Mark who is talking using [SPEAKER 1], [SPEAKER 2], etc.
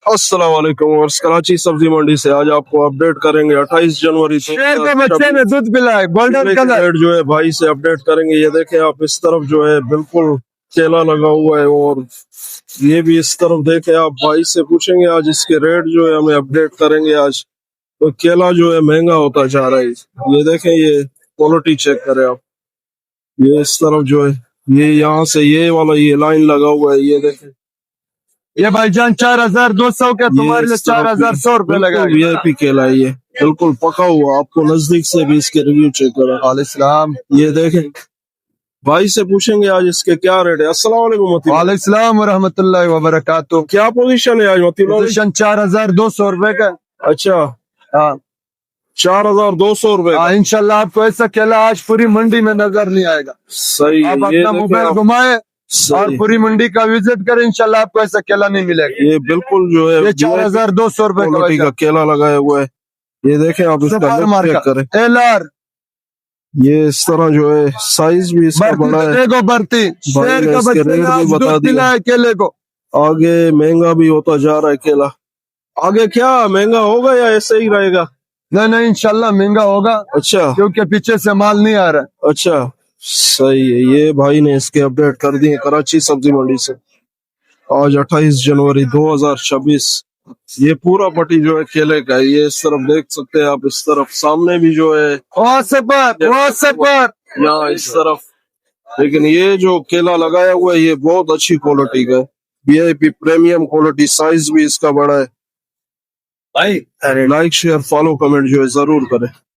[SPEAKER 1] अस्सलाम वालेकुम। और कराची सब्जी मंडी से आज आपको अपडेट करेंगे 28 जनवरी
[SPEAKER 2] शेर के बच्चे ने दूध पिलाया गोल्डन कलर।
[SPEAKER 1] रेट जो है भाई से अपडेट करेंगे। ये देखें आप, इस तरफ जो है बिल्कुल केला लगा हुआ है, और ये भी इस तरफ देखें आप, भाई से पूछेंगे आज इसके रेट जो है हमें अपडेट करेंगे आज। तो केला जो है महंगा होता जा रहा है। ये देखें, ये क्वालिटी चेक करें आप, ये इस तरफ जो है, ये यहाँ से ये वाला ये लाइन लगा हुआ है, ये देखें।
[SPEAKER 2] ये भाईजान 4200 का तुम्हारे लिए 4100 लगा।
[SPEAKER 1] वीआईपी केला है, ये बिल्कुल पका हुआ। आपको नजदीक से भी इसके रिव्यू चेक करें।
[SPEAKER 2] वालेकुम
[SPEAKER 1] ये देखें, भाई से पूछेंगे आज इसके क्या रेट है। अस्सलाम वालेकुम मती।
[SPEAKER 2] वालेकुम रहमतुल्लाहि व बरकातुहू।
[SPEAKER 1] क्या पोजीशन है आज मती?
[SPEAKER 2] पोजीशन 4200 का।
[SPEAKER 1] अच्छा,
[SPEAKER 2] हाँ
[SPEAKER 1] 4200 रुपए।
[SPEAKER 2] हाँ, इंशाल्लाह आपको ऐसा केला आज पूरी मंडी में नजर नहीं आएगा।
[SPEAKER 1] सही है।
[SPEAKER 2] आप
[SPEAKER 1] ये
[SPEAKER 2] अपना मोबाइल घुमाए और पूरी मंडी का विजिट करें, इंशाल्लाह आपको ऐसा केला नहीं मिलेगा।
[SPEAKER 1] ये बिल्कुल जो है
[SPEAKER 2] ये 4200
[SPEAKER 1] क्वालिटी का केला लगाया हुआ है। ये देखें आप, इसका लुक चेक करें।
[SPEAKER 2] एलआर
[SPEAKER 1] ये इस तरह जो है, साइज भी इसका बड़ा है।
[SPEAKER 2] बरती शेर का
[SPEAKER 1] इसके
[SPEAKER 2] बच्चे
[SPEAKER 1] रेट
[SPEAKER 2] ने
[SPEAKER 1] भी
[SPEAKER 2] आज
[SPEAKER 1] बता
[SPEAKER 2] दूध
[SPEAKER 1] दिया।
[SPEAKER 2] पिलाया केले को।
[SPEAKER 1] आगे महंगा भी होता जा रहा है केला। आगे क्या महंगा होगा या ऐसे ही रहेगा?
[SPEAKER 2] नहीं नहीं, इंशाल्लाह महंगा होगा।
[SPEAKER 1] अच्छा,
[SPEAKER 2] क्योंकि पीछे से माल नहीं आ रहा।
[SPEAKER 1] अच्छा, सही है। ये भाई ने इसके अपडेट कर दिए कराची सब्जी मंडी से। आज 28 जनवरी 2026। ये पूरा पट्टी जो है केले का है। ये इस तरफ देख सकते हैं आप, इस तरफ सामने भी जो है यहाँ इस तरफ। लेकिन ये जो केला लगाया हुआ है, ये बहुत अच्छी क्वालिटी का है। वीआईपी प्रीमियम क्वालिटी, साइज भी इसका बड़ा है। भाई लाइक शेयर फॉलो कमेंट जो है जरूर करें।